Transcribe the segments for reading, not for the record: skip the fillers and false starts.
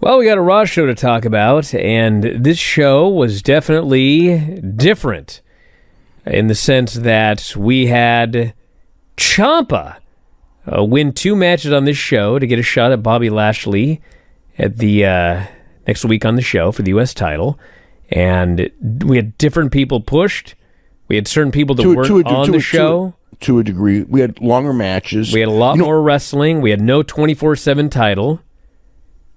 Well, we got a Raw show to talk about, and this show was definitely different in the sense that we had Ciampa win 2 matches on this show to get a shot at Bobby Lashley at the next week on the show for the U.S. title. And we had different people pushed. We had certain people that weren't on the show. To a degree. We had longer matches. We had a lot more wrestling. We had no 24/7 title.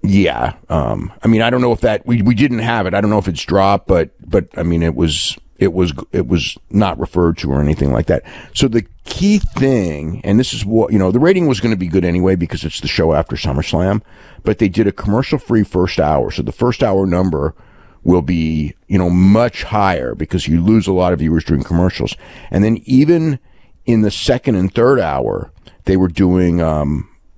Yeah. I mean, I don't know if that we didn't have it. I don't know if it's dropped, but I mean, it was not referred to or anything like that. So the key thing, and this is what, the rating was going to be good anyway because it's the show after SummerSlam, but they did a commercial-free first hour. So the first hour number will be, much higher because you lose a lot of viewers during commercials. And then even in the second and third hour, they were doing,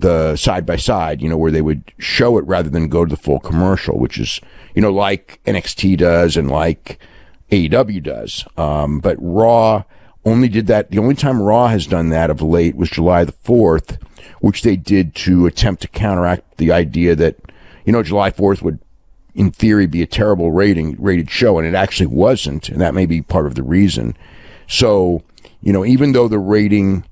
the side-by-side, where they would show it rather than go to the full commercial, which is, like NXT does and like AEW does. But Raw only did that. The only time Raw has done that of late was July the 4th, which they did to attempt to counteract the idea that, July 4th would, in theory, be a terrible rated show, and it actually wasn't, and that may be part of the reason. So, even though the rating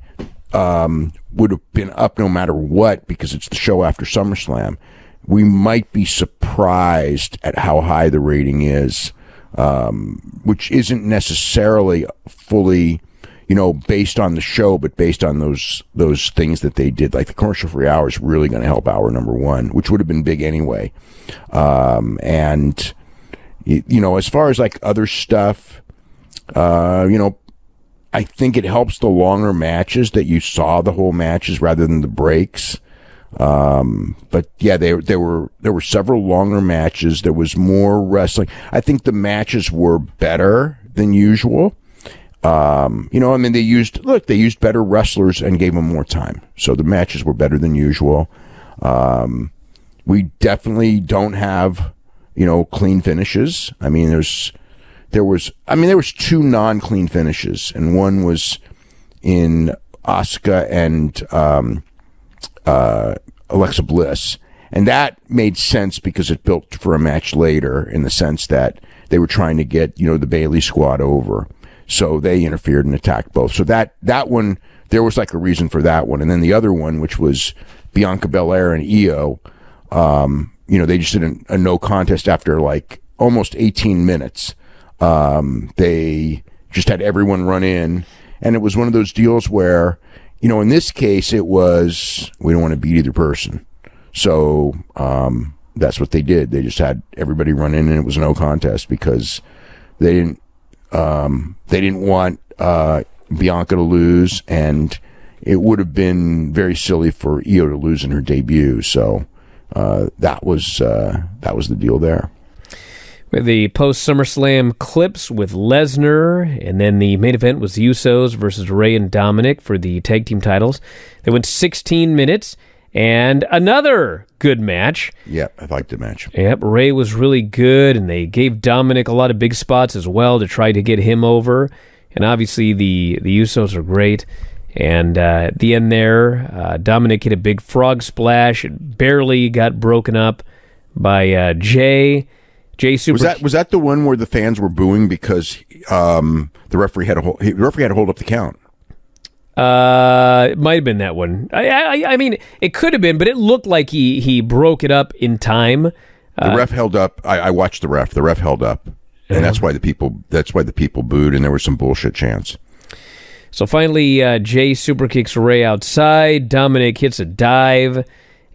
would have been up no matter what because it's the show after SummerSlam, we might be surprised at how high the rating is, which isn't necessarily fully, based on the show, but based on those things that they did. Like the commercial-free hour is really going to help hour number 1, which would have been big anyway. And, as far as like other stuff, I think it helps the longer matches that you saw the whole matches rather than the breaks. But yeah, there were several longer matches. There was more wrestling. I think the matches were better than usual. They used better wrestlers and gave them more time. So the matches were better than usual. We definitely don't have, clean finishes. I mean, there was 2 non-clean finishes, and one was in Asuka and Alexa Bliss, and that made sense because it built for a match later in the sense that they were trying to get the Bayley squad over, so they interfered and attacked both. So that one, there was like a reason for that one, and then the other one, which was Bianca Belair and Io, they just did a no contest after like almost 18 minutes. They just had everyone run in, and it was one of those deals where, in this case, it was, we don't want to beat either person. So, that's what they did. They just had everybody run in, and it was no contest because they didn't want, Bianca to lose, and it would have been very silly for Io to lose in her debut. So, that was the deal there. With the post-SummerSlam clips with Lesnar, and then the main event was the Usos versus Rey and Dominic for the tag team titles. They went 16 minutes, and another good match. Yeah, I liked the match. Yep, Rey was really good, and they gave Dominic a lot of big spots as well to try to get him over. And obviously the Usos are great. And at the end there, Dominic hit a big frog splash. It barely got broken up by Jay. Was that the one where the fans were booing because the referee had to hold up the count? It might have been that one. I mean, it could have been, but it looked like he broke it up in time. The ref held up. I watched the ref. The ref held up, and that's why the people booed, and there was some bullshit chants. So finally, Jay super kicks Rey outside. Dominic hits a dive,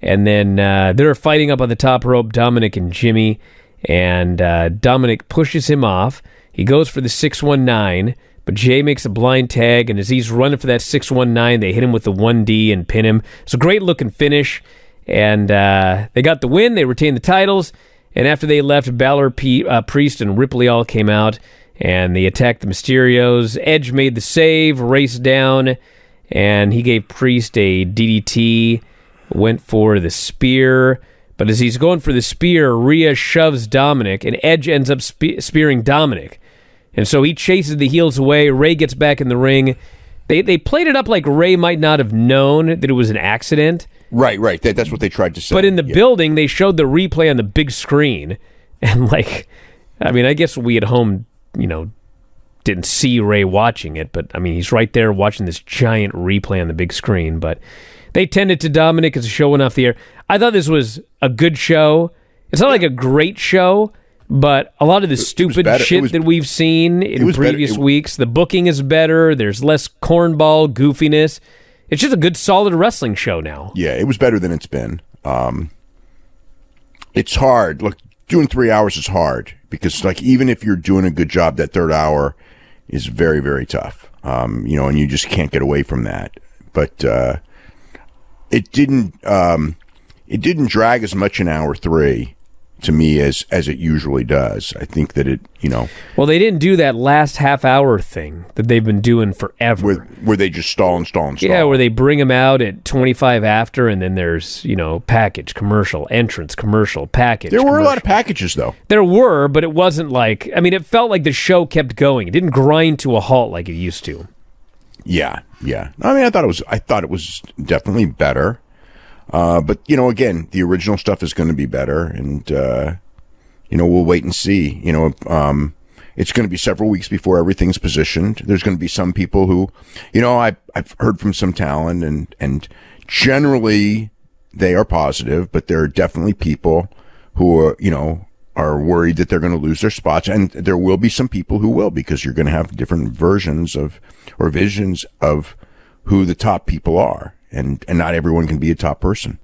and then they're fighting up on the top rope, Dominic and Jimmy. And Dominic pushes him off. He goes for the 619, but Jay makes a blind tag, and as he's running for that 619, they hit him with the 1D and pin him. It's a great-looking finish, and they got the win. They retained the titles, and after they left, Balor, Priest, and Ripley all came out, and they attacked the Mysterios. Edge made the save, raced down, and he gave Priest a DDT, went for the spear. But as he's going for the spear, Rhea shoves Dominic, and Edge ends up spearing Dominic. And so he chases the heels away. Rey gets back in the ring. They played it up like Rey might not have known that it was an accident, Right. That's what they tried to say. But in the building, they showed the replay on the big screen. And, like, I mean, I guess we at home, didn't see Ray watching it. But, I mean, he's right there watching this giant replay on the big screen. But they tended to Dominic as the show went off the air. I thought this was a good show. It's not like a great show, but a lot of the stupid shit that we've seen in previous weeks, the booking is better. There's less cornball goofiness. It's just a good, solid wrestling show now. Yeah, it was better than it's been. It's hard. Look, doing 3 hours is hard because, like, even if you're doing a good job, that third hour is very, very tough. And you just can't get away from that. But it didn't drag as much in hour 3 to me as it usually does. I think that it, Well, they didn't do that last half hour thing that they've been doing forever. Where they just stall. Yeah, where they bring them out at 25 after, and then there's, package, commercial, entrance, commercial, package. There were a lot of packages, though. There were, but it wasn't like, I mean, it felt like the show kept going. It didn't grind to a halt like it used to. Yeah. I mean, I thought it was definitely better. But, again, the original stuff is going to be better, and, we'll wait and see. It's going to be several weeks before everything's positioned. There's going to be some people who, I've heard from some talent, and generally they are positive, but there are definitely people who are worried that they're going to lose their spots, and there will be some people who will, because you're going to have different versions of, or visions of, who the top people are. And not everyone can be a top person.